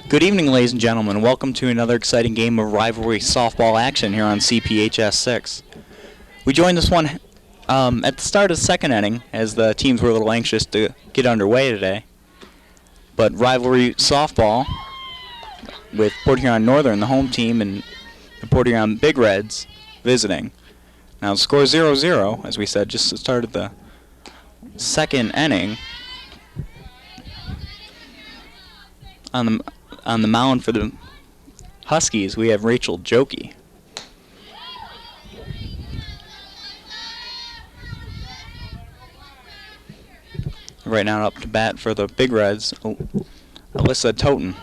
Good evening, ladies and gentlemen. Welcome to another exciting game of rivalry softball action here on PHS 6. We joined this one at the start of the second inning as the teams were a little anxious to get underway today. But rivalry softball with Port Huron Northern, the home team, and the Port Huron Big Reds visiting. Now the score 0-0, as we said, just started the second inning. On the mound for the Huskies, we have Rachel Jokey. Right now up to bat for the Big Reds, Alyssa Toten.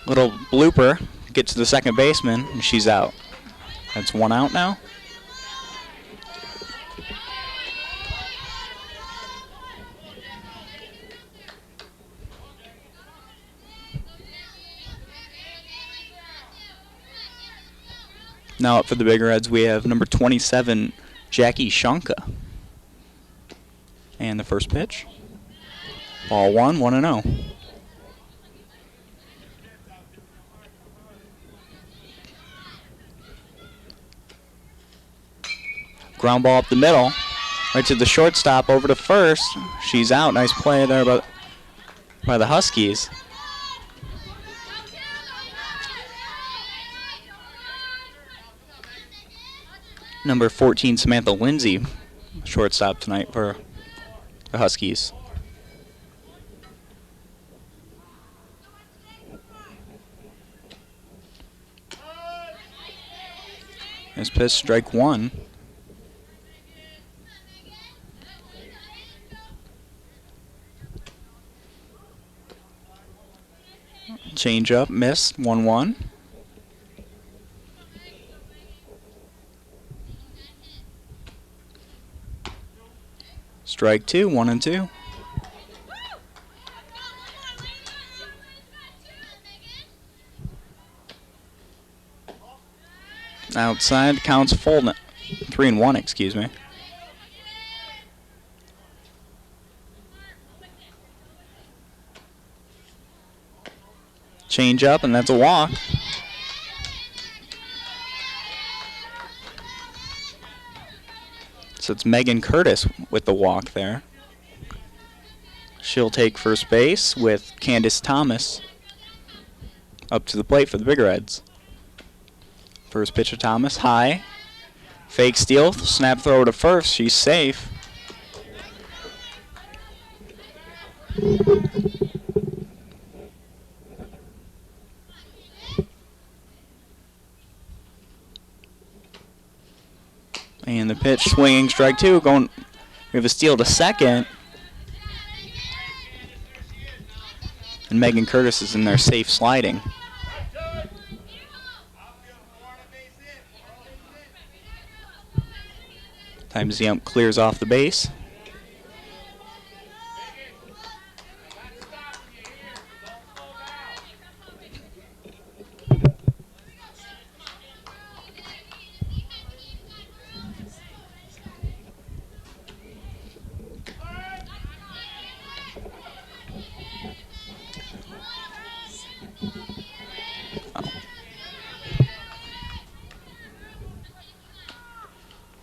Little blooper, gets to the second baseman, and she's out. That's one out now. Now up for the Big Reds, we have number 27, Jackie Shonka. And the first pitch. Ball 1-0. Ground ball up the middle. Right to the shortstop, over to first. She's out. Nice play there by the Huskies. Number 14, Samantha Lindsay, shortstop tonight for the Huskies. Nice pitch, strike one. Change up, missed, 1-1. Strike two, 1-2. Outside, counts full, 3-1, excuse me. Change up, and that's a walk. So it's Megan Curtis with the walk there. She'll take first base with Candace Thomas up to the plate for the Big Reds. First pitch of Thomas, high. Fake steal, snap throw to first. She's safe. And the pitch, swinging, strike two. We have a steal to second. And Megan Curtis is in there safe sliding. Times the ump clears off the base.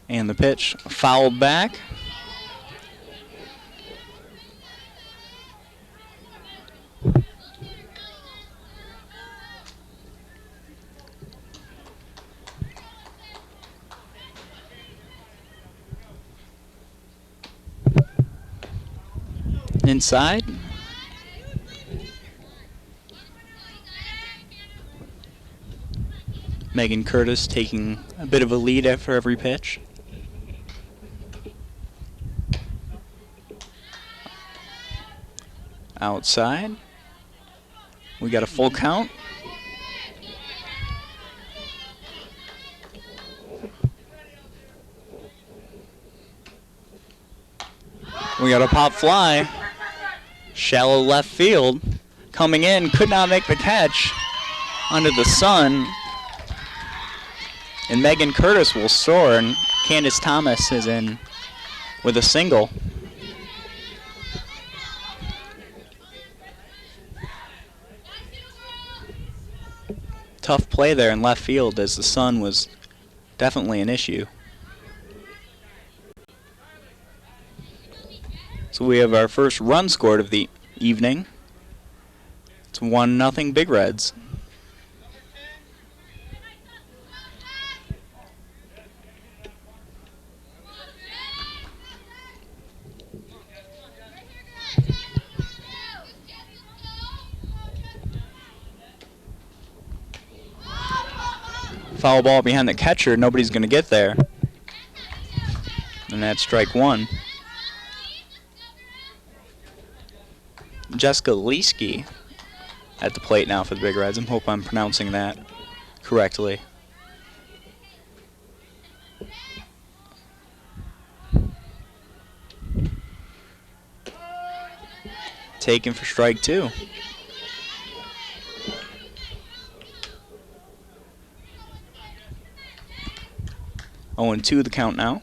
And the pitch fouled back. Inside. Megan Curtis taking a bit of a lead after every pitch. Outside. We got a full count. We got a pop fly. Shallow left field. Coming in, could not make the catch. Under the sun. And Megan Curtis will soar, and Candace Thomas is in with a single. tough play there in left field as the sun was definitely an issue. So we have our first run scored of the evening. It's 1-0 Big Reds. Foul ball behind the catcher. Nobody's going to get there. And that's strike one. Jessica Leeski at the plate now for the Big Reds. I hope I'm pronouncing that correctly. Taken for strike two. 0-2 the count now.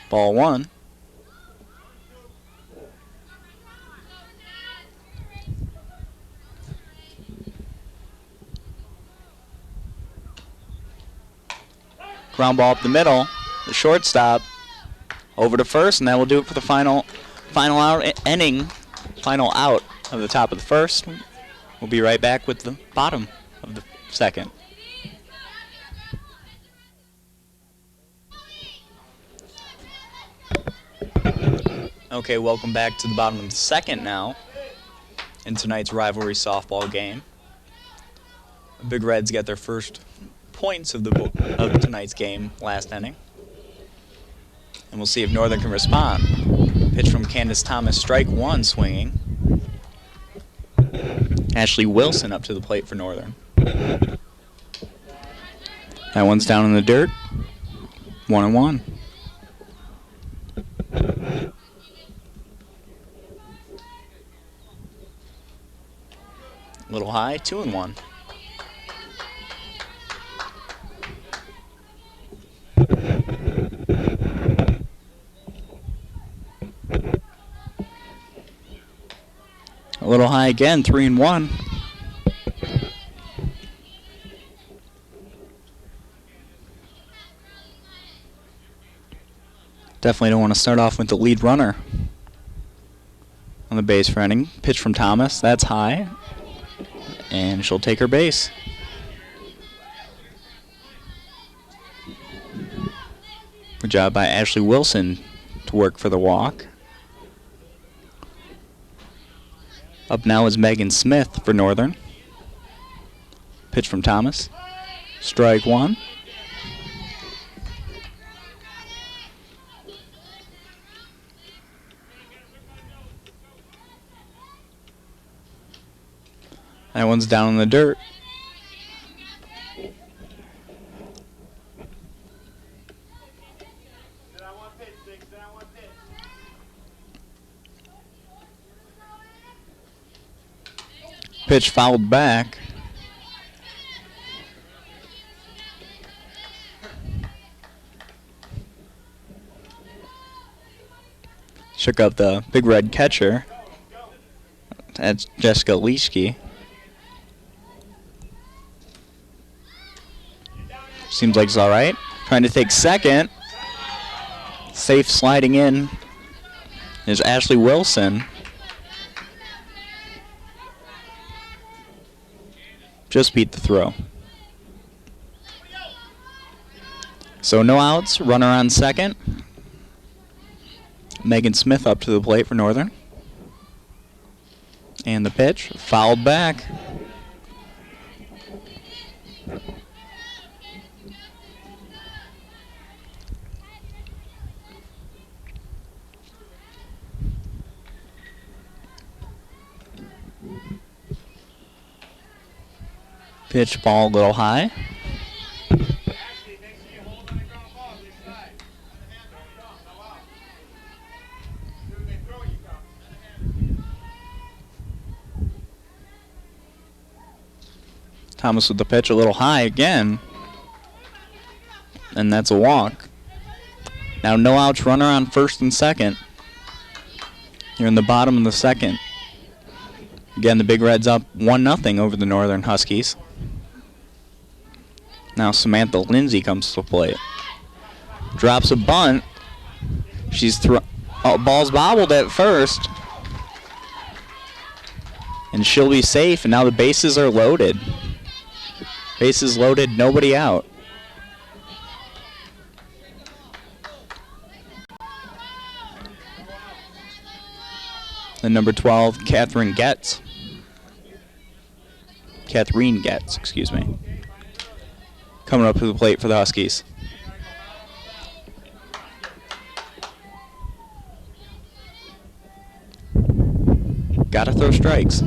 Ball one. Ground ball up the middle. The shortstop over to first, and that will do it for the final out inning. Final out of the top of the first. We'll be right back with the bottom of the second. Okay, welcome back to the bottom of the second now in tonight's rivalry softball game. The Big Reds get their first points of tonight's game last inning. And we'll see if Northern can respond. Pitch from Candace Thomas, strike one swinging. Ashley Wilson up to the plate for Northern. That one's down in the dirt. 1-1. A little high, 2-1. A little high again, 3-1. Definitely don't want to start off with the lead runner on the base for inning. Pitch from Thomas, that's high, and she'll take her base. Good job by Ashley Wilson to work for the walk. Up now is Megan Smith for Northern. Pitch from Thomas. Strike one. That one's down in the dirt. Pitch fouled back. Shook up the Big Red catcher. That's Jessica Leeski. Seems like it's all right. Trying to take second. Safe sliding in is Ashley Wilson. Just beat the throw. So no outs, runner on second. Megan Smith up to the plate for Northern. And the pitch, fouled back. Pitch ball a little high. Thomas with the pitch a little high again. And that's a walk. Now no outs, runner on first and second. You're in the bottom of the second. Again, the Big Reds up 1-0 over the Northern Huskies. Now Samantha Lindsay comes to the plate. Drops a bunt. She's ball's bobbled at first. And she'll be safe, and now the bases are loaded. Bases loaded, nobody out. And number 12, Catherine Getz, excuse me, coming up to the plate for the Huskies. Gotta throw strikes.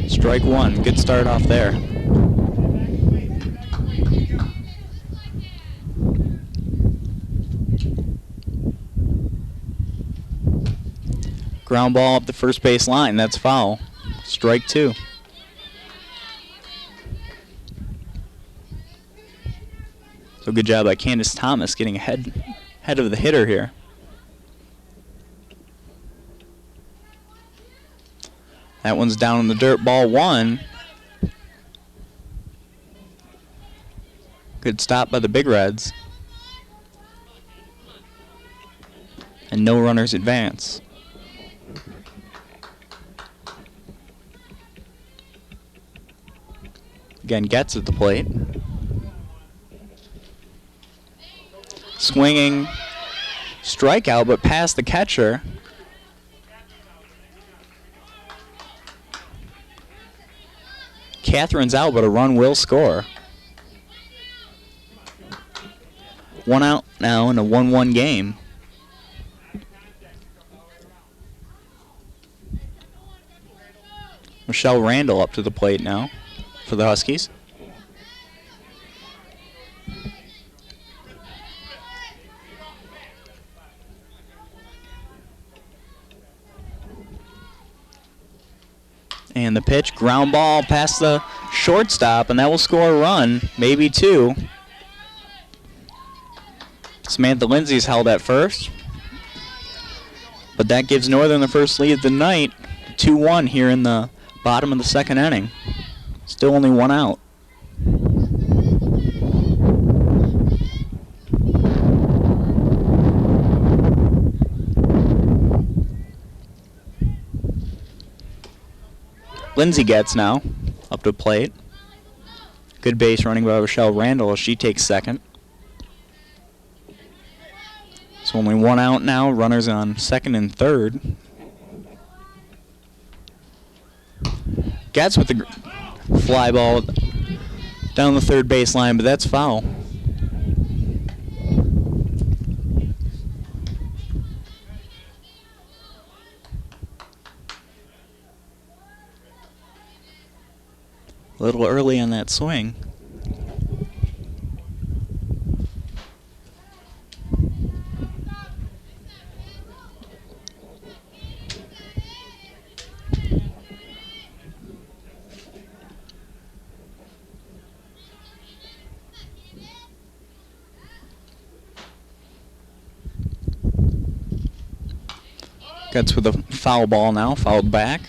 Strike one. Good start off there. Ground ball up the first base line. That's foul. Strike two. So good job by Candace Thomas getting ahead of the hitter here. That one's down in the dirt, ball one. Good stop by the Big Reds. And no runners advance. Again, Getz at the plate. Swinging, strikeout, but past the catcher. Catherine's out, but a run will score. 1 out now in a 1-1 game. Michelle Randall up to the plate now for the Huskies. And the pitch, ground ball past the shortstop, and that will score a run, maybe two. Samantha Lindsay's held at first. But that gives Northern the first lead of the night, 2-1 here in the bottom of the second inning. Still only 1 out. Lindsay Getz now up to plate. Good base running by Rochelle Randall as she takes second. It's only 1 out now. Runners on second and third. Getz with the fly ball down the third baseline, but that's foul. A little early on that swing. Getz with a foul ball now, fouled back.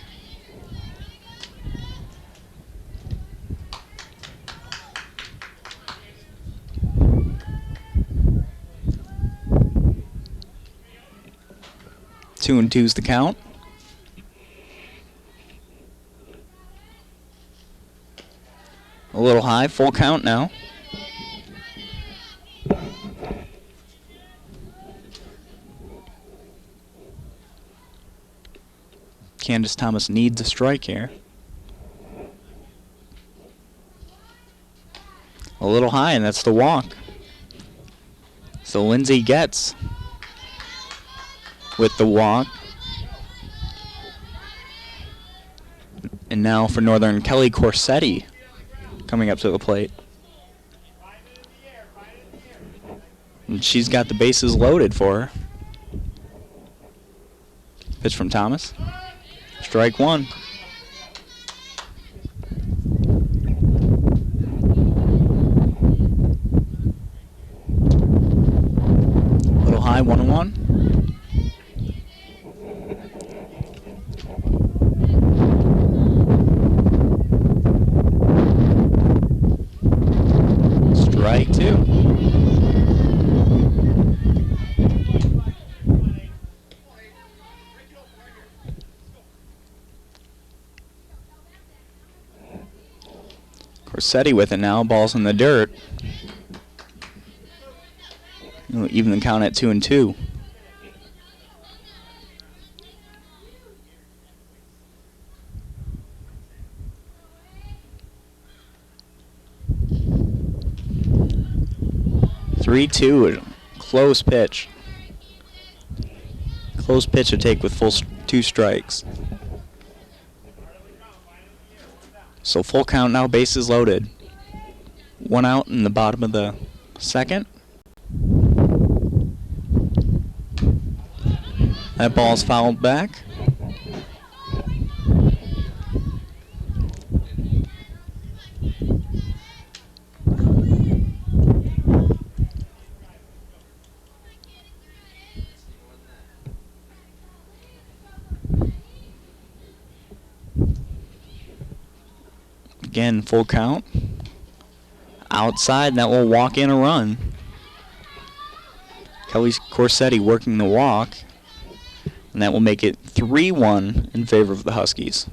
Two and two's the count. A little high, full count now. Candace Thomas needs a strike here. A little high, and that's the walk. So Lindsay Getz with the walk. And now for Northern, Kelly Corsetti coming up to the plate. And she's got the bases loaded for her. Pitch from Thomas. Strike one. A little high, 1-1. take two. Corsetti with it now. Ball's in the dirt. Even the count at 2-2. Close pitch. Close pitch to take with full 2 strikes. So full count now, bases loaded. 1 out in the bottom of the second. That ball's fouled back. Again, full count. Outside, and that will walk in a run. Kelly Corsetti working the walk. And that will make it 3-1 in favor of the Huskies.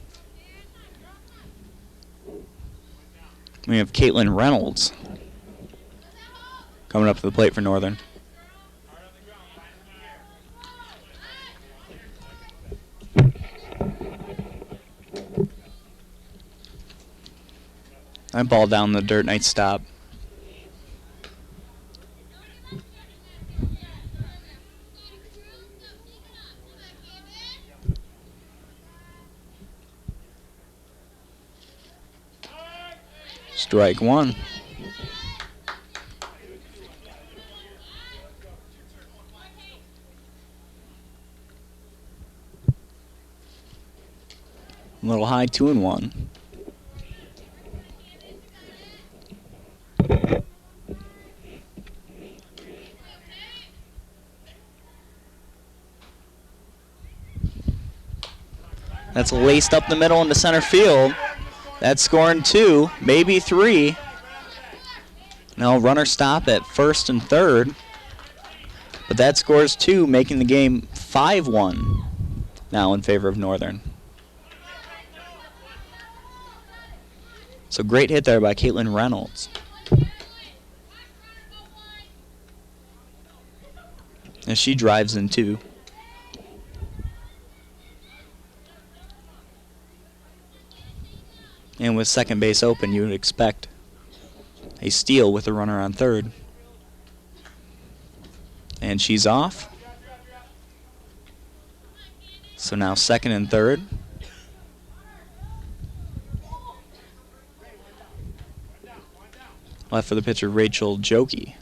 We have Caitlin Reynolds coming up to the plate for Northern. That ball down the dirt, nice stop. Strike 1. A little high, 2-1. That's laced up the middle into center field. That's scoring 2, maybe 3. Now runner stop at first and third. But that scores 2, making the game 5-1 now in favor of Northern. So great hit there by Caitlin Reynolds. And she drives in 2. And with second base open, you would expect a steal with a runner on third. And she's off. So now second and third. Left for the pitcher, Rachel Jokey.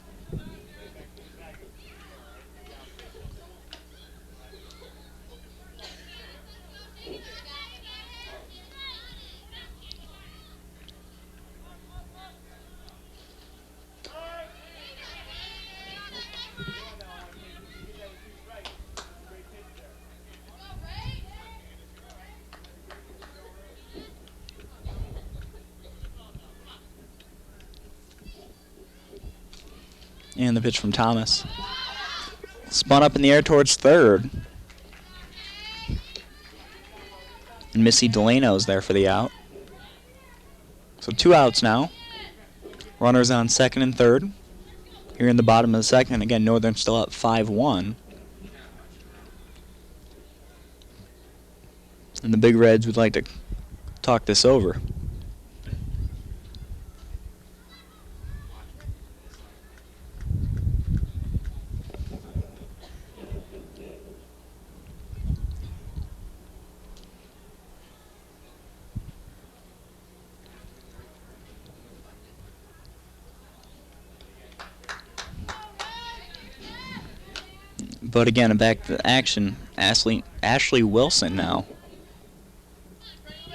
And the pitch from Thomas. Spun up in the air towards third. And Missy Delano's there for the out. So 2 outs now. Runners on second and third. Here in the bottom of the second. Again, Northern still up 5-1. And the Big Reds would like to talk this over. But again, back to action. Ashley Wilson now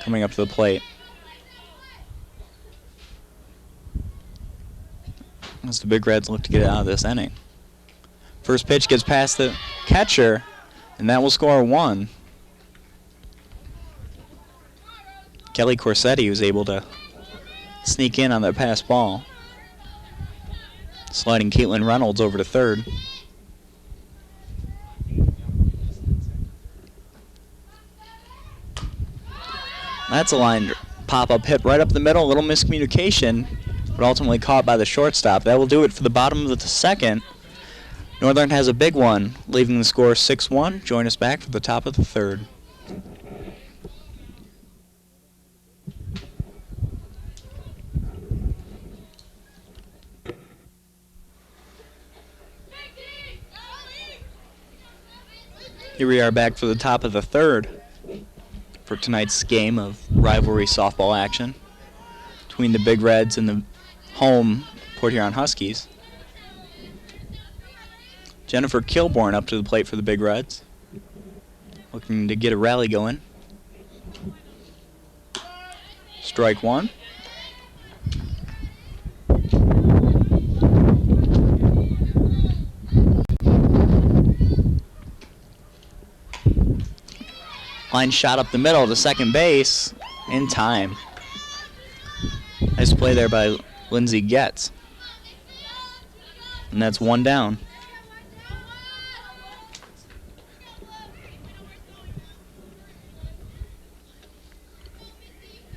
coming up to the plate. As the Big Reds look to get out of this inning. First pitch gets past the catcher, and that will score 1. Kelly Corsetti was able to sneak in on that pass ball. Sliding Caitlin Reynolds over to third. That's a line pop-up hit right up the middle. A little miscommunication, but ultimately caught by the shortstop. That will do it for the bottom of the second. Northern has a big one, leaving the score 6-1. Join us back for the top of the third. Here we are back for the top of the third for tonight's game of rivalry softball action between the Big Reds and the home Port Huron Huskies. Jennifer Kilborn up to the plate for the Big Reds, looking to get a rally going. Strike one. Line shot up the middle to second base in time. Nice play there by Lindsay Getz. And that's one down.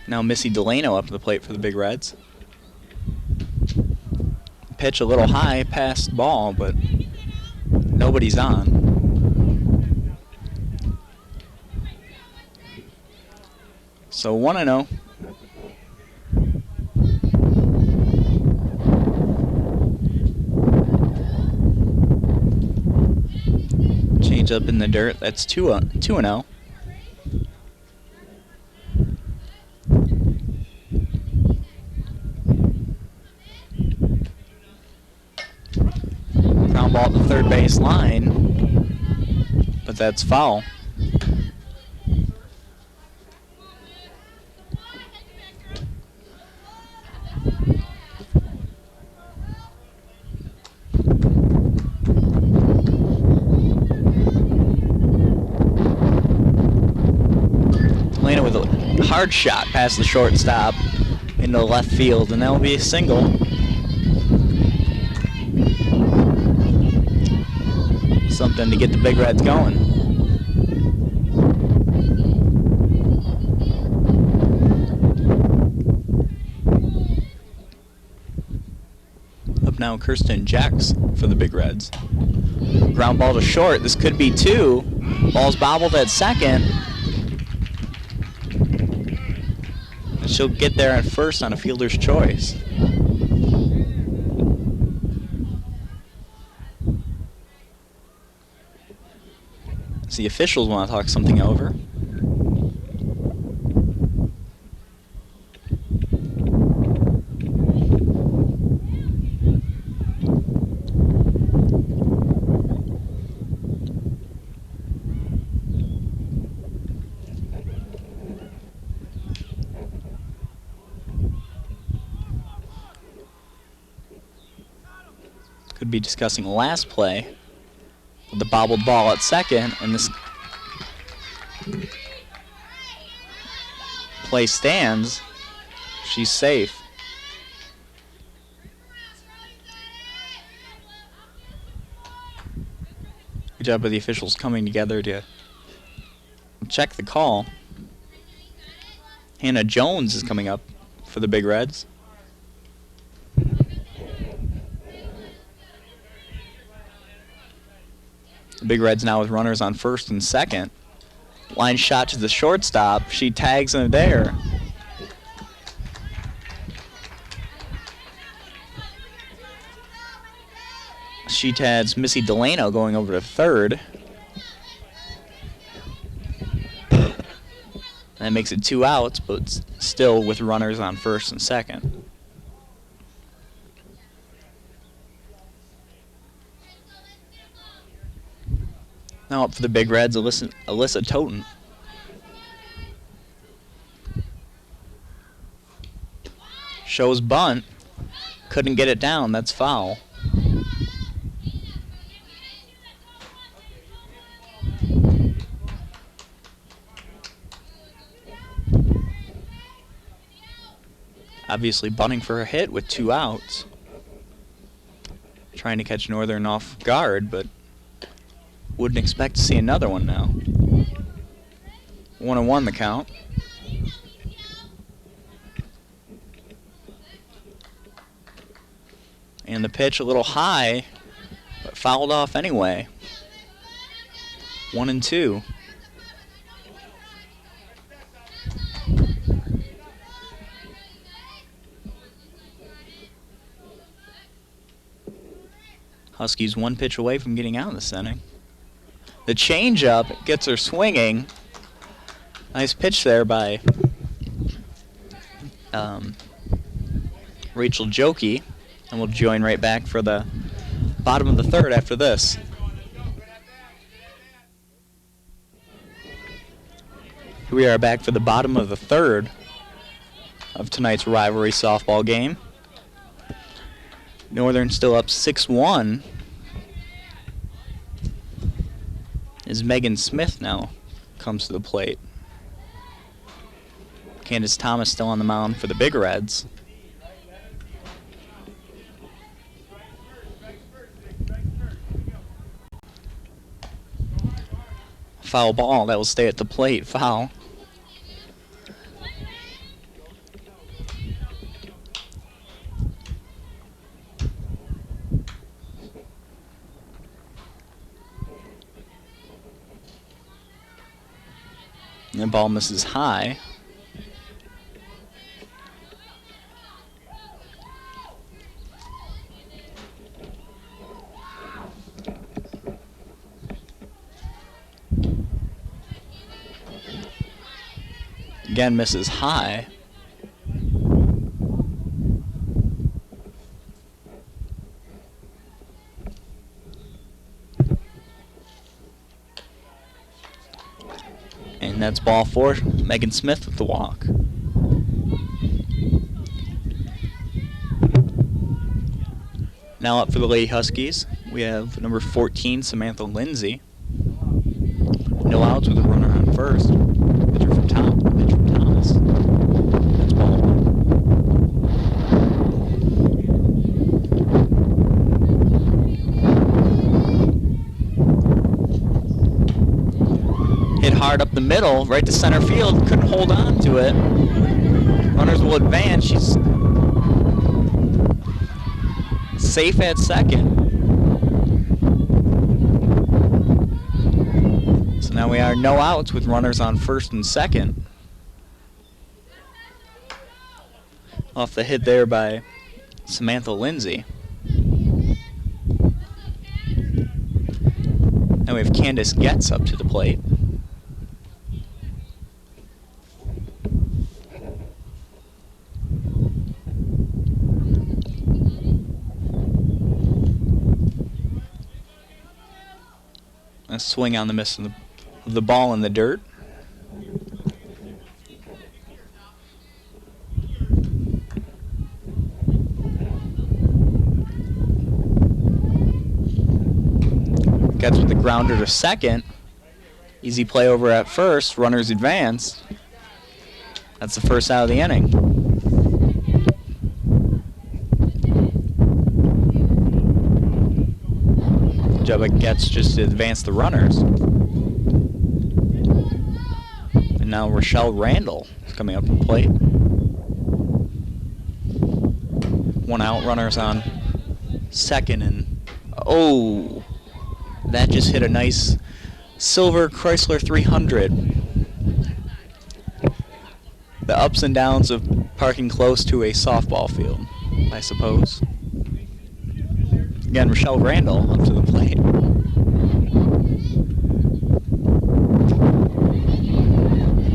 Now Missy Delano up to the plate for the Big Reds. Pitch a little high past ball, but nobody's on. So 1-0. Change up in the dirt. That's 2-0. Ground ball at the third base line, but that's foul. With a hard shot past the shortstop into left field, and that will be a single. Something to get the Big Reds going. Up now, Kirsten Jacks for the Big Reds. Ground ball to short. This could be two. Ball's bobbled at second. She'll get there at first on a fielder's choice. So the officials want to talk something over. Could be discussing last play with the bobbled ball at second, and this play stands. She's safe. Good job of the officials coming together to check the call. Hannah Jones is coming up for the Big Reds. The Big Reds now with runners on first and second. Line shot to the shortstop. She tags him there. She tags Missy Delano going over to third. That makes it 2 outs, but still with runners on first and second. Now up for the Big Reds, Alyssa Toten. Shows bunt. Couldn't get it down. That's foul. Obviously bunting for a hit with 2 outs. Trying to catch Northern off guard, but wouldn't expect to see another one now. 1-1 the count. And the pitch a little high, but fouled off anyway. 1-2. Huskies one pitch away from getting out in this inning. The changeup gets her swinging. Nice pitch there by Rachel Jokey. And we'll join right back for the bottom of the third after this. Here we are back for the bottom of the third of tonight's rivalry softball game. Northern still up 6-1. As Megan Smith now comes to the plate. Candace Thomas still on the mound for the Big Reds. Foul ball, that will stay at the plate. Foul. And the ball misses high. Again misses high. And that's ball four. Megan Smith with the walk. Now up for the Lady Huskies, we have number 14, Samantha Lindsay. No outs with a runner on first. Pitcher from Thomas. That's ball one. Hit hard up the middle, right to center field. Couldn't hold on to it. Runners will advance. She's safe at second. So now we are no outs with runners on first and second. Off the hit there by Samantha Lindsay. Now we have Candace Getz up to the plate. A swing on the miss of the ball in the dirt. Gets with the grounder to second. Easy play over at first. Runners advance. That's the first out of the inning. Jubba gets just to advance the runners. And now Rochelle Randall is coming up to the plate. One out, runners on second, and oh, that just hit a nice silver Chrysler 300. The ups and downs of parking close to a softball field, I suppose. Again, Rochelle Randall up to the plate.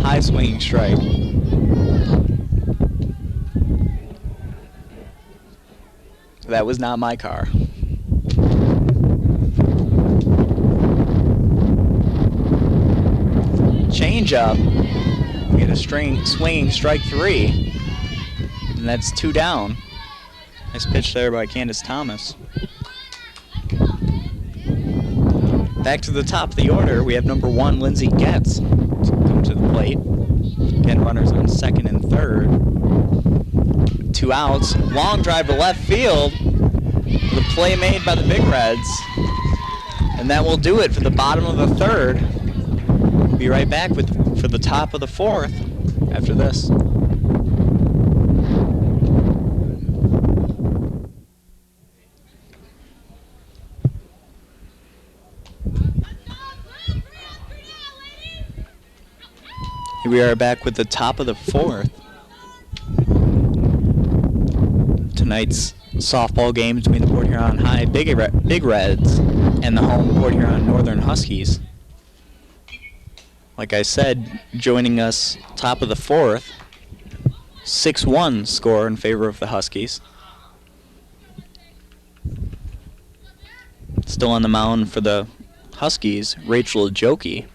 High swinging strike. That was not my car. Change up. We get a swinging strike three. And that's two down. Nice pitch there by Candace Thomas. Back to the top of the order, we have number 1, Lindsay Getz, come to the plate. Again, runners on second and third. Two outs. Long drive to left field. The play made by the Big Reds. And that will do it for the bottom of the third. Be right back for the top of the fourth after this. Here we are back with the top of the fourth. Tonight's softball game between the Port Huron High Big Reds and the home Port Huron Northern Huskies. Like I said, joining us top of the fourth, 6-1 score in favor of the Huskies. Still on the mound for the Huskies, Rachel Joki.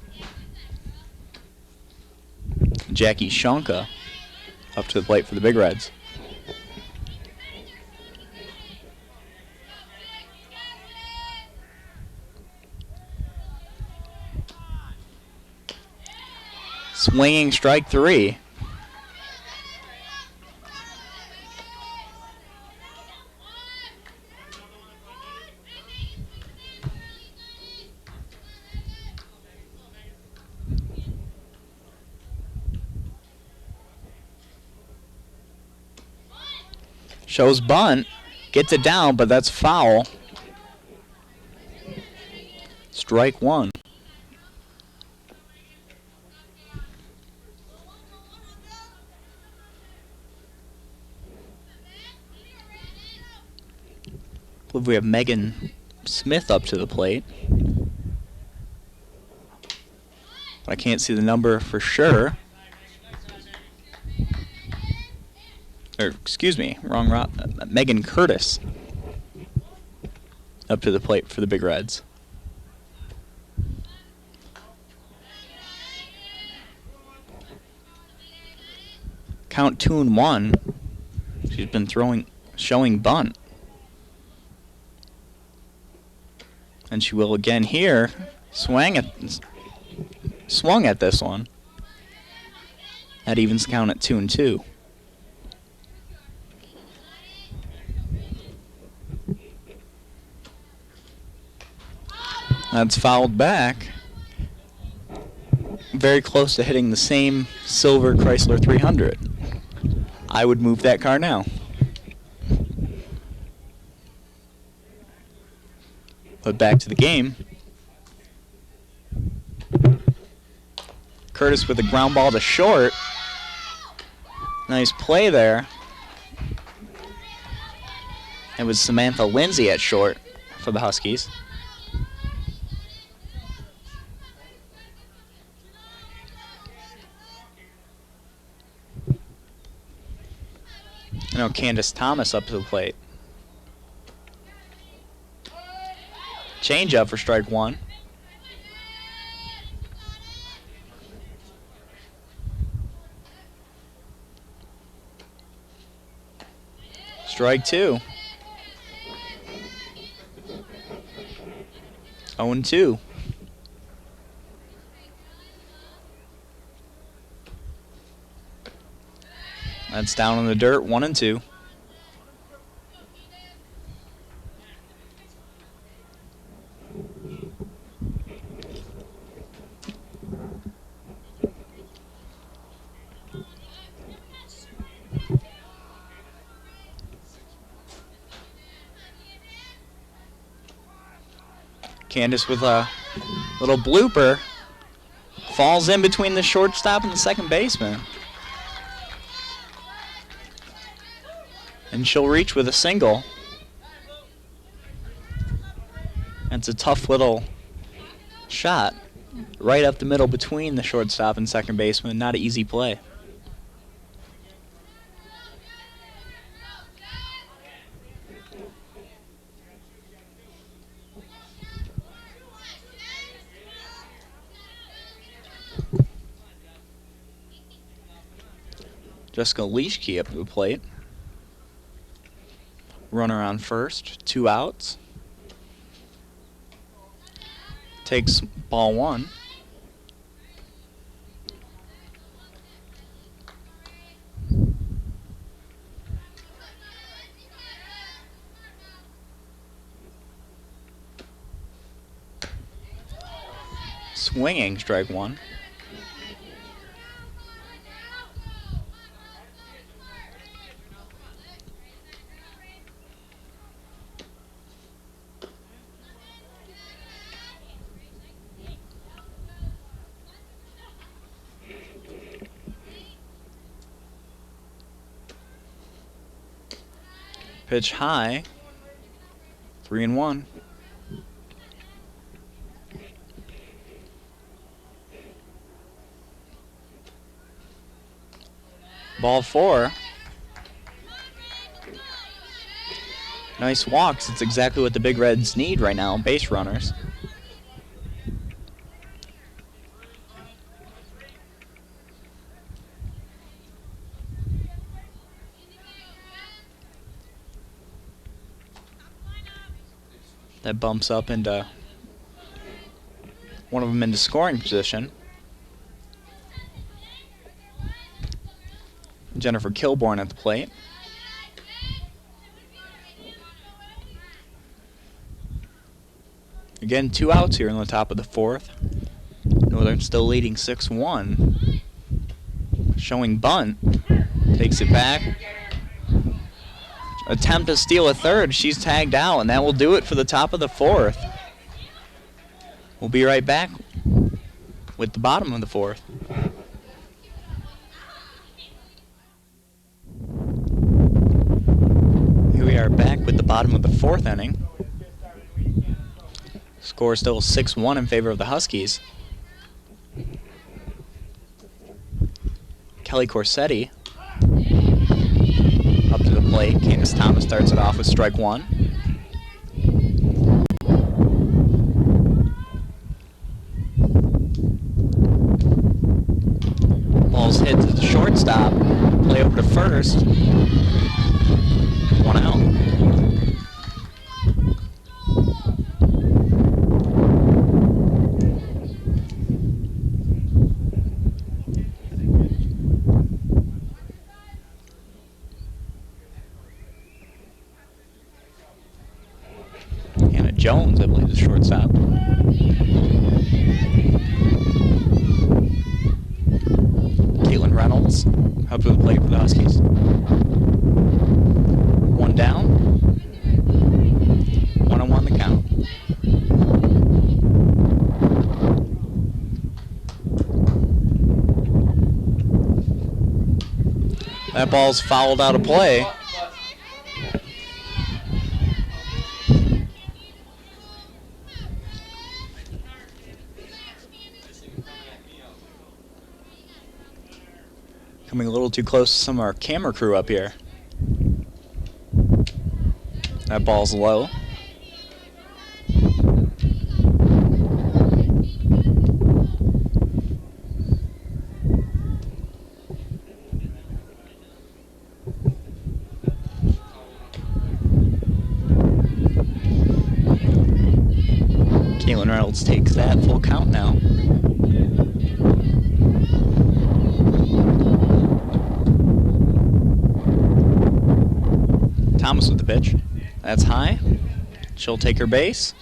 Jackie Shonka up to the plate for the Big Reds. Swinging strike three. Shows bunt, gets it down, but that's foul. Strike one. I believe we have Megan Smith up to the plate. But I can't see the number for sure. Or, excuse me, wrong route. Megan Curtis up to the plate for the Big Reds. Count 2-1. She's been showing bunt. And she will again here. Swung at this one. That evens count at 2-2. That's fouled back. Very close to hitting the same silver Chrysler 300. I would move that car now. But back to the game. Curtis with a ground ball to short. Nice play there. It was Samantha Lindsay at short for the Huskies. Now Candace Thomas up to the plate. Change up for strike one. Strike two. 0-2. That's down in the dirt, 1-2. Candace with a little blooper. Falls in between the shortstop and the second baseman. And she'll reach with a single. It's a tough little shot. Right up the middle between the shortstop and second baseman. Not an easy play. Jessica Leishke up to the plate. Runner on first, 2 outs. Takes ball one. Swinging, strike one. Pitch high, 3-1. Ball four. Nice walks. It's exactly what the Big Reds need right now, base runners. That bumps up into one of them into scoring position. Jennifer Kilborn at the plate. Again, 2 outs here in the top of the fourth. Northern still leading 6-1. Showing bunt. Takes it back. Attempt to steal a third. She's tagged out, and that will do it for the top of the fourth. We'll be right back with the bottom of the fourth. Here we are back with the bottom of the fourth inning. Score still 6-1 in favor of the Huskies. Kelly Corsetti up to the plate. Candace Thomas starts it off with strike one. Ball's hit to the shortstop. Play over to first. 1 out. Jones, I believe, the shortstop. Caitlin Reynolds up to the plate for the Huskies. 1 down. 1-1 the count. That ball's fouled out of play. Coming a little too close to some of our camera crew up here. That ball's low. Caitlin Reynolds takes that full count now. Thomas with the pitch. That's high. She'll take her base.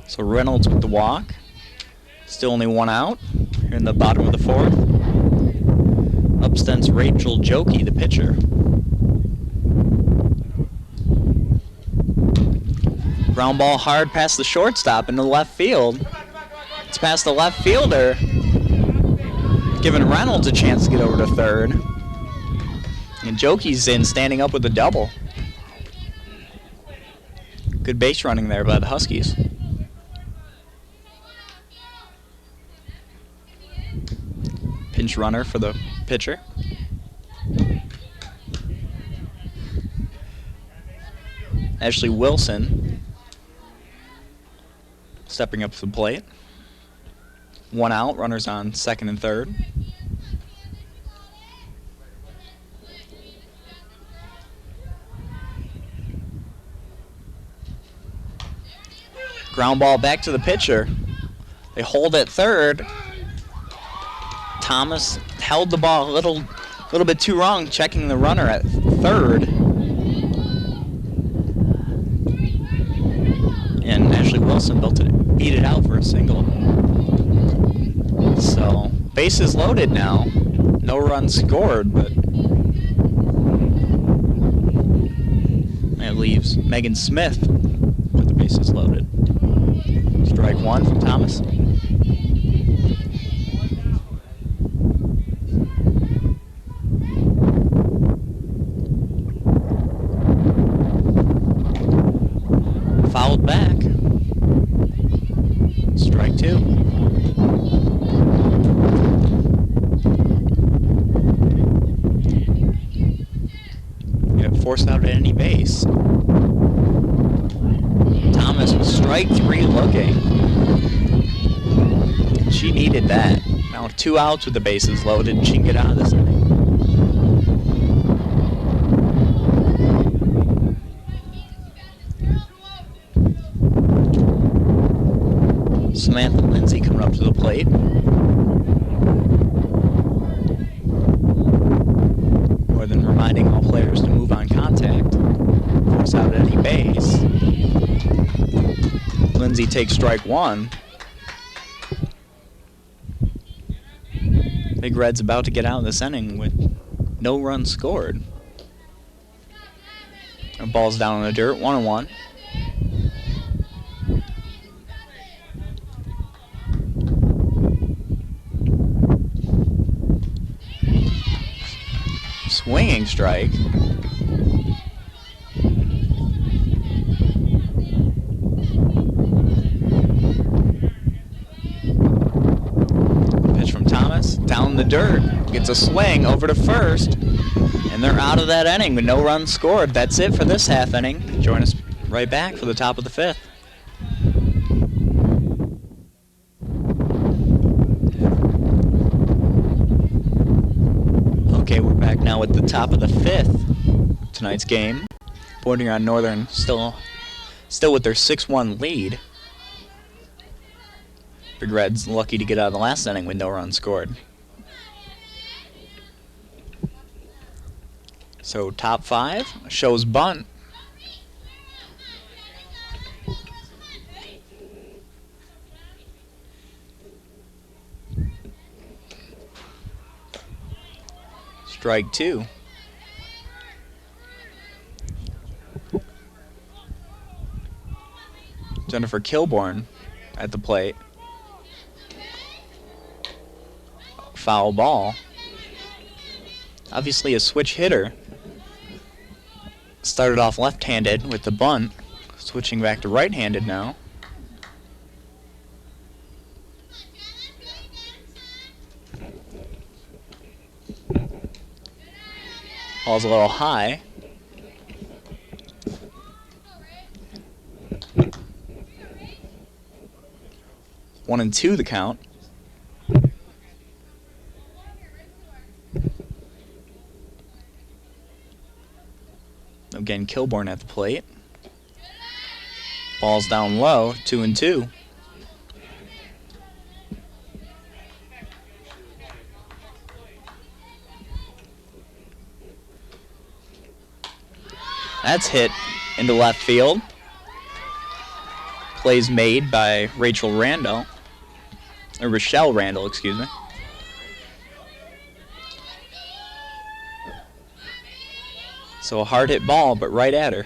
So Reynolds with the walk. Still only 1 out here in the bottom of the fourth. Up stands Rachel Jokey, the pitcher. Ground ball hard past the shortstop into the left field. It's past the left fielder, giving Reynolds a chance to get over to third. And Jokey's in, standing up with a double. Good base running there by the Huskies. Pinch runner for the pitcher. Ashley Wilson stepping up to the plate. 1 out, runners on second and third. Ground ball back to the pitcher. They hold at third. Thomas held the ball a little bit too wrong, checking the runner at third. And Ashley Wilson beat it out for a single. So, bases loaded now. No runs scored, but that leaves Megan Smith with the bases loaded. Strike one from Thomas. Fouled back. Strike two. Get forced out at any base. Thomas with strike three looking. She needed that. Now 2 outs with the bases loaded, and she can get out of this inning. Samantha Lindsay coming up to the plate. More than reminding all players to move on contact. Force out at any base. Lindsay takes strike one. Big Red's about to get out of this inning with no runs scored. The ball's down in the dirt, 1-1. Swinging strike. Pitch from Thomas, down the dirt, gets a swing over to first, and they're out of that inning with no runs scored. That's it for this half inning. Join us right back for the top of the fifth. Okay, we're back now at the top of the fifth. Tonight's game. Bordering on Northern still with their 6-1 lead. Big Red's lucky to get out of the last inning with no runs scored. So top five shows bunt. Strike two. Jennifer Kilborn at the plate. Foul ball. Obviously a switch hitter. Started off left-handed with the bunt, switching back to right-handed now. Ball's a little high. One and two the count. Again, Kilborn at the plate. Ball's down low, 2-2. That's hit into left field. Plays made by Rochelle Randall, excuse me. So a hard hit ball, but right at her.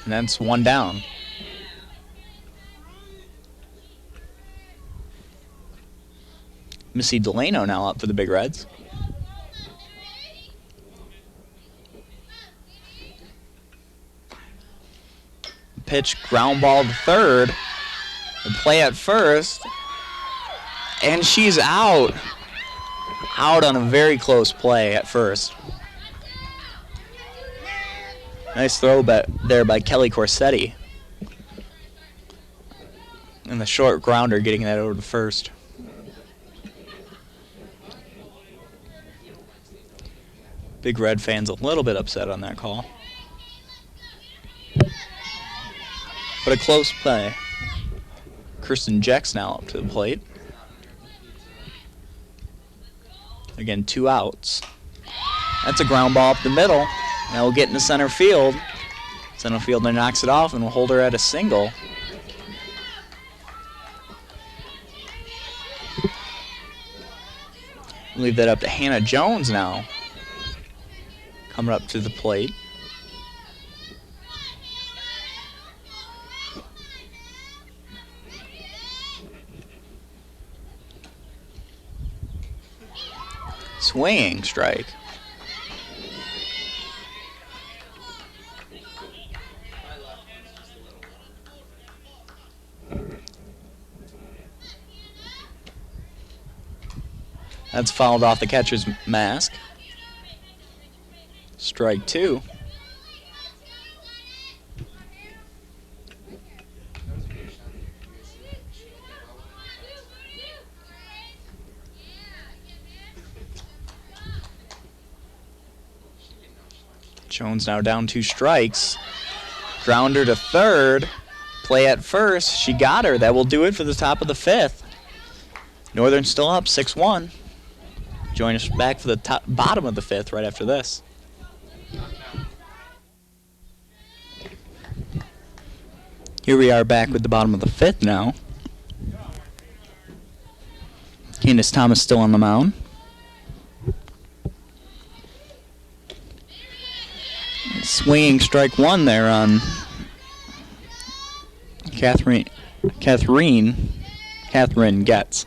And that's one down. Missy Delano now up for the Big Reds. Pitch, ground ball to third. The play at first. And she's out. Out on a very close play at first. Nice throw there by Kelly Corsetti. And the short grounder getting that over to first. Big Red fans a little bit upset on that call. But a close play. Kirsten Jex now up to the plate. Again, 2 outs. That's a ground ball up the middle. Now we'll get into center field. Center fielder knocks it off and will hold her at a single. Leave that up to Hannah Jones now. Coming up to the plate. Swinging strike. That's fouled off the catcher's mask. Strike two. Jones now down 2 strikes. Grounder to third. Play at first. She got her. That will do it for the top of the 5th. Northern still up 6-1. Join us back for the bottom of the 5th right after this. Here we are back with the bottom of the 5th now. Candace Thomas still on the mound. Swinging strike one there on Catherine Getz.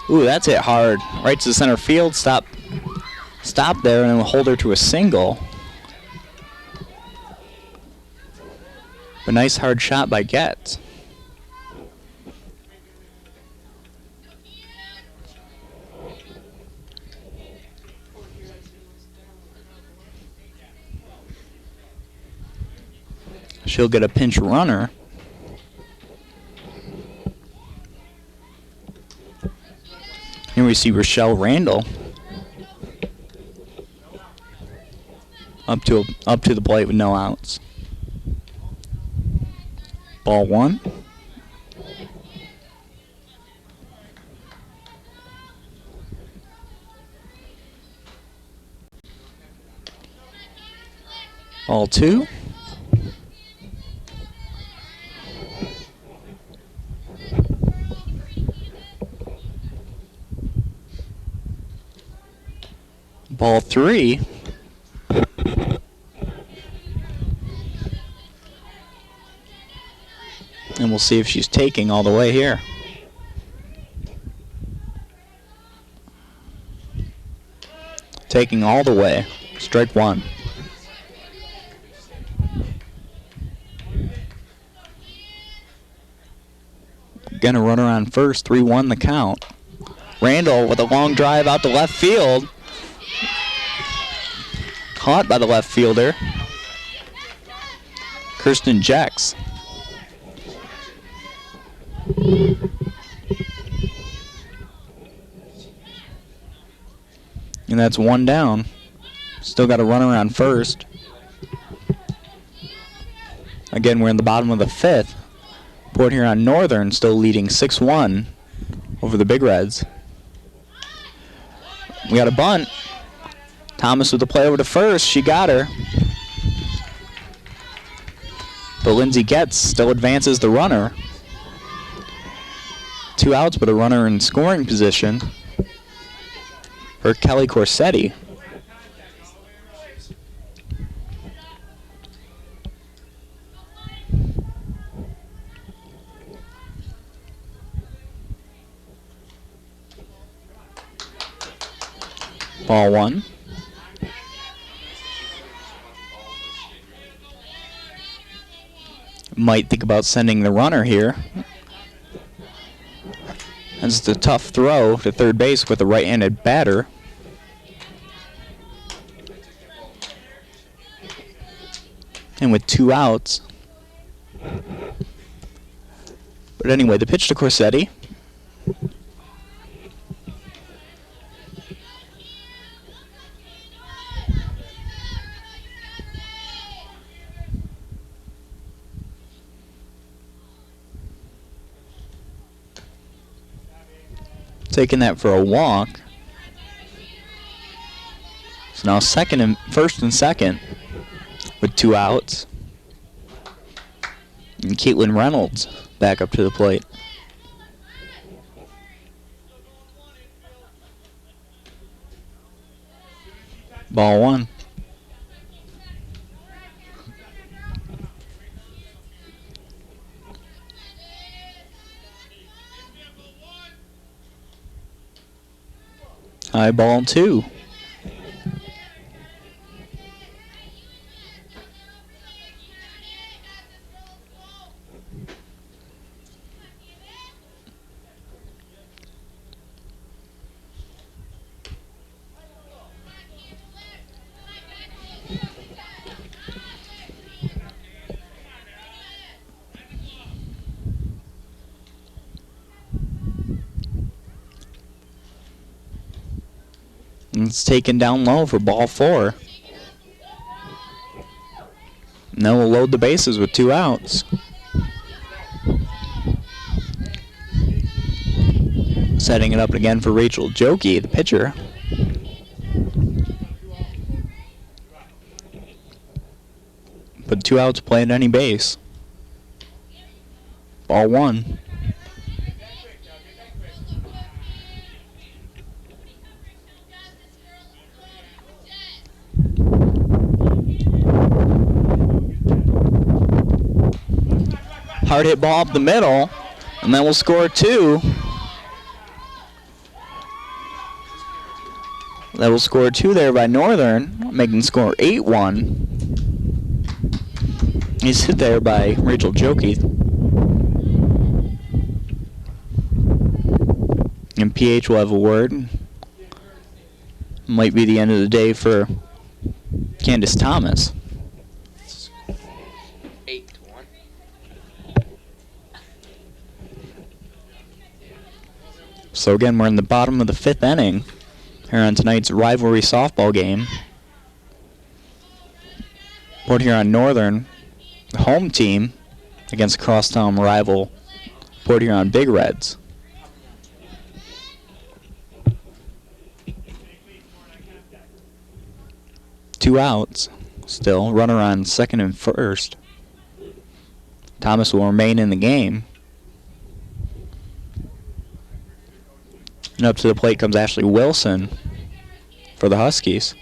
Ooh, that's hit hard. Right to the center field. Stop there, and we'll hold her to a single. A nice hard shot by Getz. She'll get a pinch runner. Here we see Rochelle Randall up to the plate with no outs. Ball one. Ball two. Ball three. And we'll see if she's taking all the way here. Taking all the way. Strike one. Gonna run her on first. 3-1 the count. Randall with a long drive out to left field. Caught by the left fielder, Kirsten Jex. And that's one down. Still got a runner on first. Again, we're in the bottom of the 5th. Port Huron Northern still leading 6-1 over the Big Reds. We got a bunt. Thomas with the play over to first. She got her. But Lindsay Getz still advances the runner. 2 outs, but a runner in scoring position for Kelly Corsetti. Ball one. Might think about sending the runner here. That's the tough throw to third base with a right-handed batter. And with 2 outs. But anyway, the pitch to Corsetti. Taking that for a walk. So now first and second with 2 outs. And Caitlin Reynolds back up to the plate. Ball 1. High ball 2. It's taken down low for ball 4. Now we'll load the bases with 2 outs. Setting it up again for Rachel Jokey, the pitcher. But 2 outs playing any base. Ball 1. Hard hit ball up the middle, and then we'll score 2. That will score 2 there by Northern, making the score 8-1. He's hit there by Rachel Jokey. And PH will have a word. Might be the end of the day for Candace Thomas. So again, we're in the bottom of the 5th inning here on tonight's rivalry softball game. Port Huron Northern, the home team, against crosstown rival Port Huron Big Reds. Two outs still, runner on second and first. Thomas will remain in the game. And up to the plate comes Ashley Wilson for the Huskies.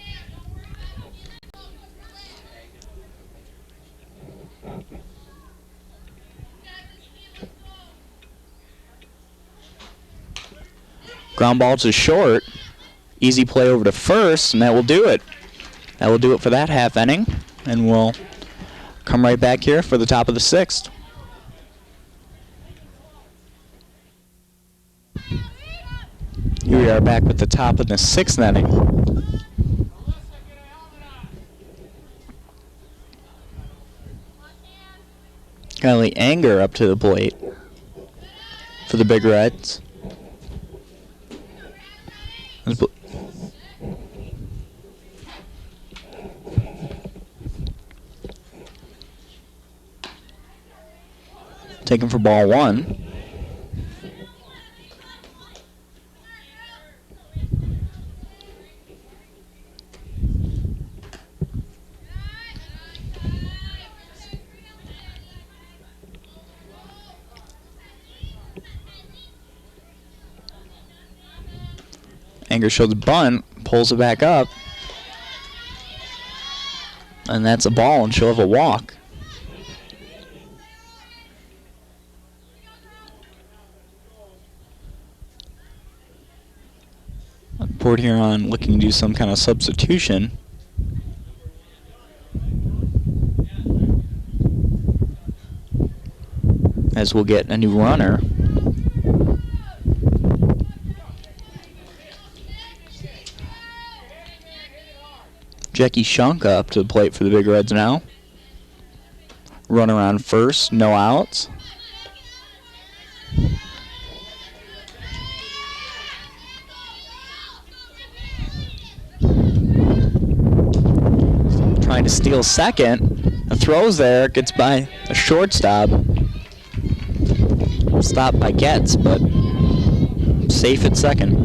Ground ball to short. Easy play over to first, and that will do it. That will do it for that half inning. And we'll come right back here for the top of the 6th. Here we are back with the top of the 6th inning. Kylie Anger up to the plate for the Big Reds. Taken for ball 1. Anger shows the bunt, pulls it back up, and that's a ball, and she'll have a walk. Port Huron looking to do some kind of substitution. As we'll get a new runner. Jackie Shunka up to the plate for the Big Reds now. Runner on first, no outs. Trying to steal second. The throw's there, gets by a shortstop. Stopped by Getz, but safe at second.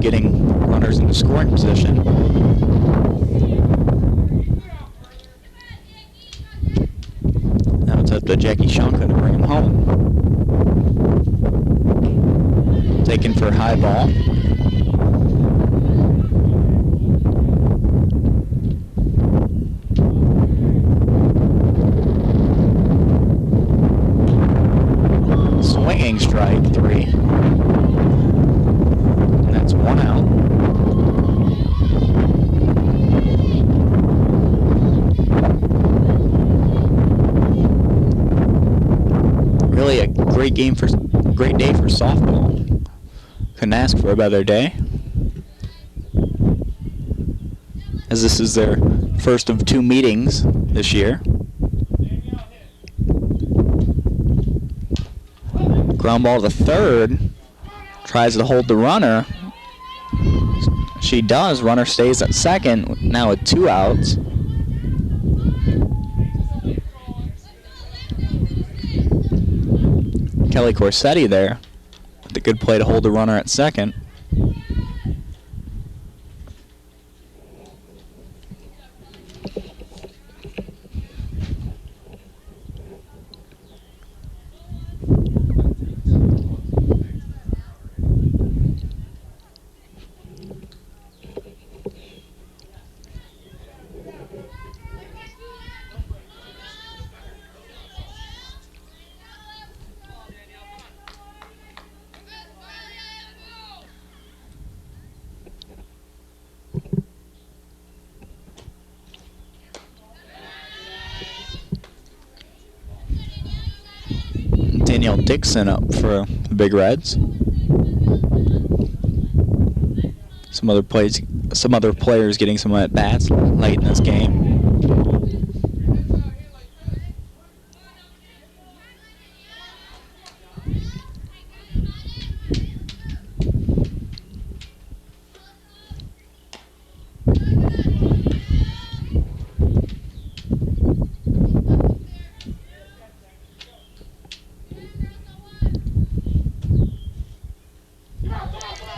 getting runners into scoring position. Now it's up to Jackie Shanka to bring him home. Taken for high ball. Swinging strike 3. And that's 1 out. Really a great day for softball. Couldn't ask for a better day, as this is their first of 2 meetings this year. Ground ball to third. Tries to hold the runner. She does. Runner stays at second. Now with 2 outs. Kelly Corsetti there with a good play to hold the runner at second. Danielle Dixon up for the Big Reds. Some other players getting some at bats late in this game.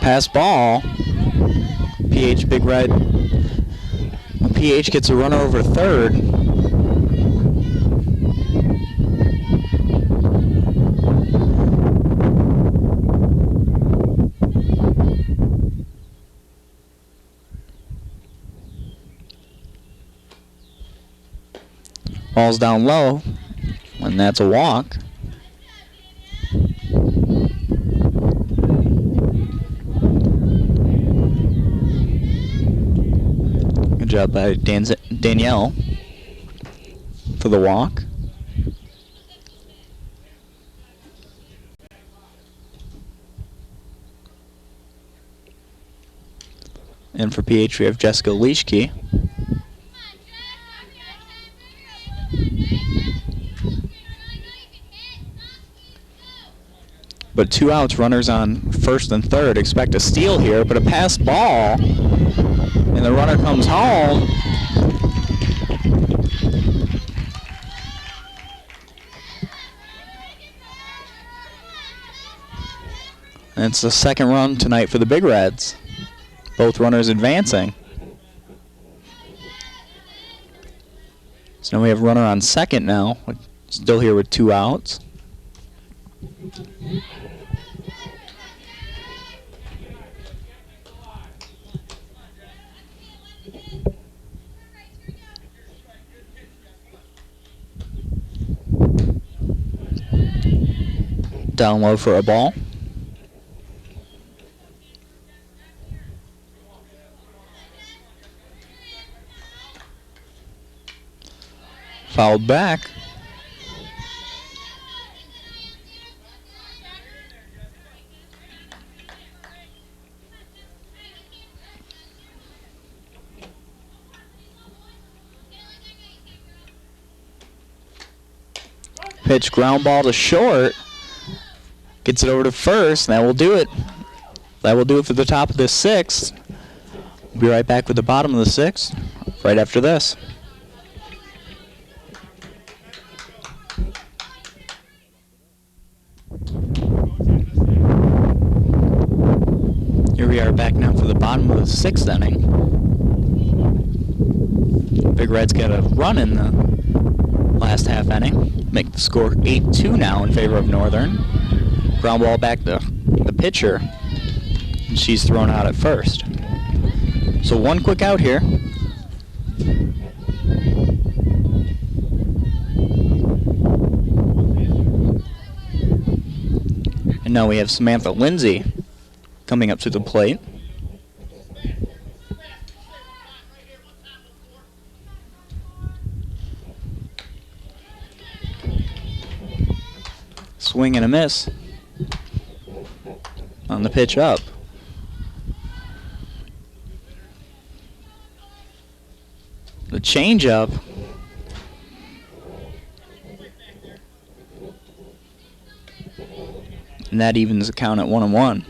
Pass ball. PH Big Red. PH gets a runner over third. Ball's down low, and that's a walk. Good job by Danielle for the walk. And for PH, we have Jessica Leishke. But 2 outs, runners on first and third. Expect a steal here, but a pass ball. And the runner comes home. And it's the second run tonight for the Big Reds. Both runners advancing. So now we have runner on second now. Still here with 2 outs. Down low for a ball. Fouled back. Pitch ground ball to short. Gets it over to first, and that will do it. That will do it for the top of the 6th. We'll be right back with the bottom of the 6th right after this. Here we we are back now for the bottom of the 6th inning. Big Reds get a run in the last half inning. Make the score 8-2 now in favor of Northern. Ground ball back to the pitcher. And she's thrown out at first. So one quick out here. And now we have Samantha Lindsay coming up to the plate. Swing and a miss on the pitch up. The change-up. And that evens the count at 1-1.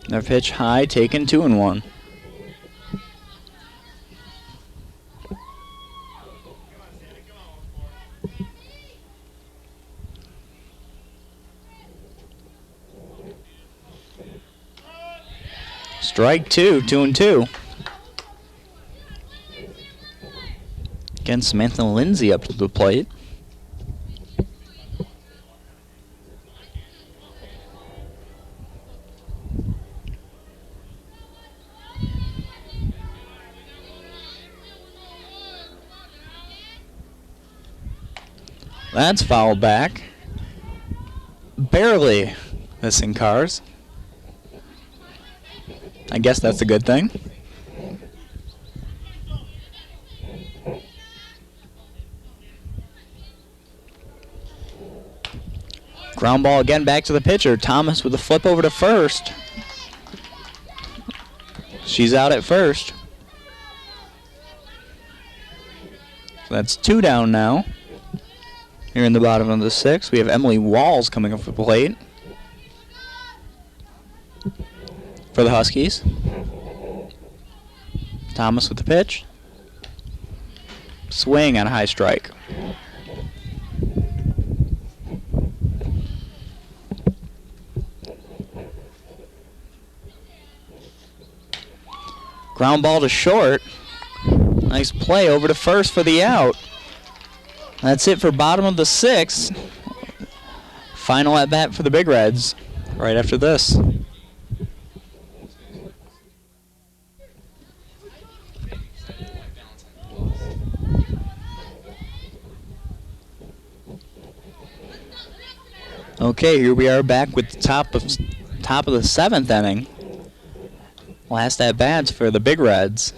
Their pitch high, taken 2-1. Strike 2, 2-2. Again, Samantha Lindsay up to the plate. That's fouled back. Barely missing cars. I guess that's a good thing. Ground ball again back to the pitcher. Thomas with a flip over to first. She's out at first. So that's 2 down now. Here in the bottom of the 6th, we have Emily Walls coming up for the plate for the Huskies. Thomas with the pitch. Swing on a high strike. Ground ball to short. Nice play over to first for the out. That's it for bottom of the 6th. Final at bat for the Big Reds right after this. Okay, here we are back with the top of the 7th inning. Last at bats for the Big Reds.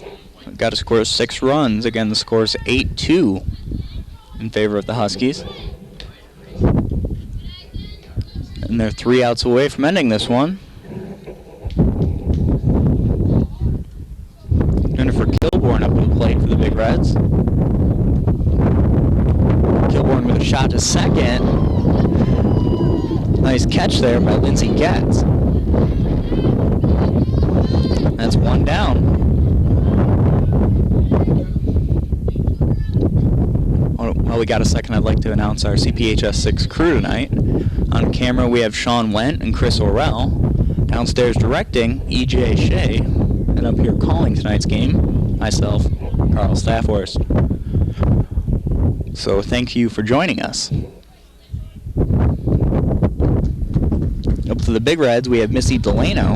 Got to score 6 runs. Again, the score's 8-2 in favor of the Huskies. And they're 3 outs away from ending this one. Jennifer Kilborn up to the plate for the Big Reds. Kilborn with a shot to second. Nice catch there by Lindsay Getz. That's 1 down. While we got a second, I'd like to announce our CPHS 6 crew tonight. On camera, we have Sean Wendt and Chris Orrell. Downstairs directing, E.J. Shea. And up here calling tonight's game, myself, Carl Staffhorst. So thank you for joining us. Up to the Big Reds, we have Missy Delano.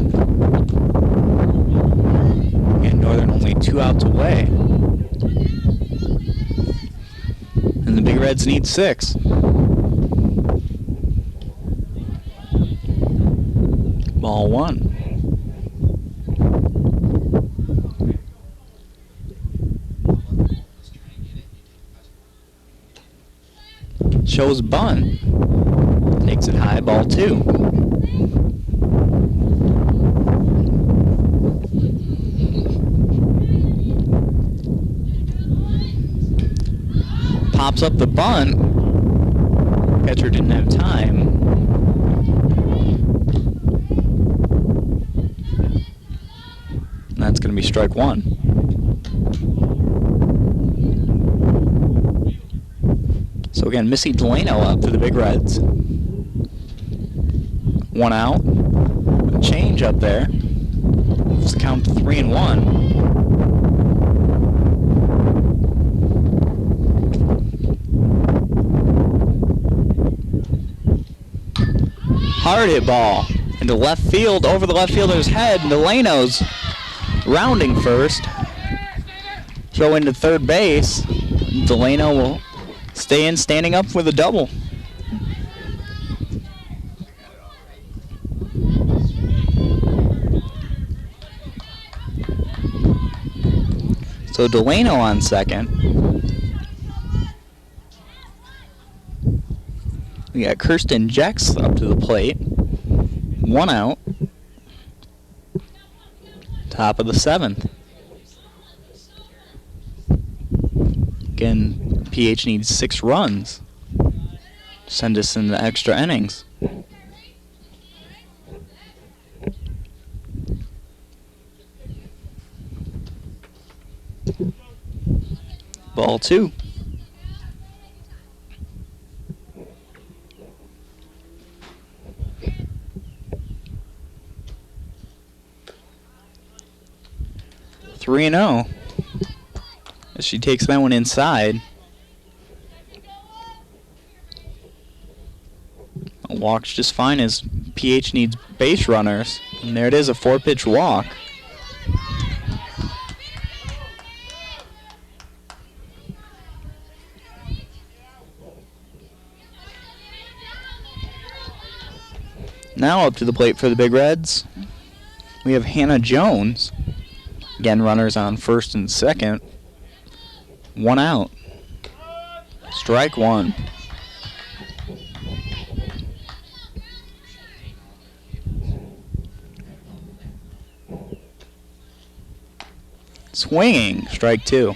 And Northern only 2 outs away. And the Big Reds need 6. Ball 1. Shows bunt. Takes it high, ball 2. Pops up the bunt. Catcher didn't have time. And that's going to be strike 1. So again, Missy Delano up for the Big Reds. One out. A change up there. It's the count to 3-1. Hard hit ball into left field, over the left fielder's head. Delano's rounding first. Throw into third base. Delano will stay in, standing up with a double. So Delano on second. We got Kirsten Jex up to the plate. One out. Top of the 7th. Again, PH needs 6 runs. Send us into extra innings. Ball 2. Three and 0. As she takes that one inside. Walks just fine as PH needs base runners. And there it is, a 4-pitch walk. Now up to the plate for the Big Reds, we have Hannah Jones. Again, runners on first and second. One out. Strike one. Swinging. Strike 2.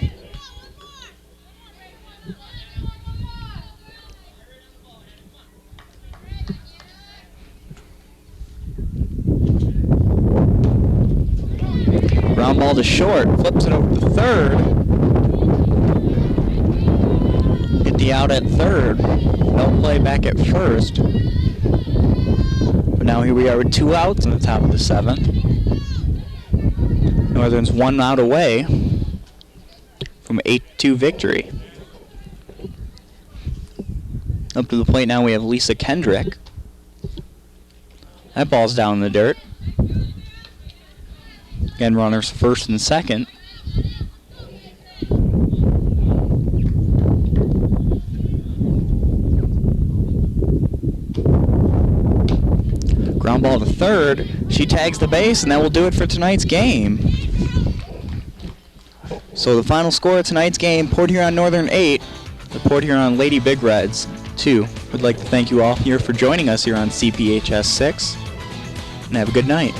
Ground ball to short, flips it over to third. Get the out at third. No play back at first. But now here we are with 2 outs in the top of the 7th. Northern's 1 out away from 8-2 victory. Up to the plate now we have Lisa Kendrick. That ball's down in the dirt. Again, runners first and second. Ground ball to third. She tags the base, and that will do it for tonight's game. So the final score of tonight's game, Port Huron Northern 8, the Port Huron Lady Big Reds 2. We'd like to thank you all here for joining us here on CPHS 6, and have a good night.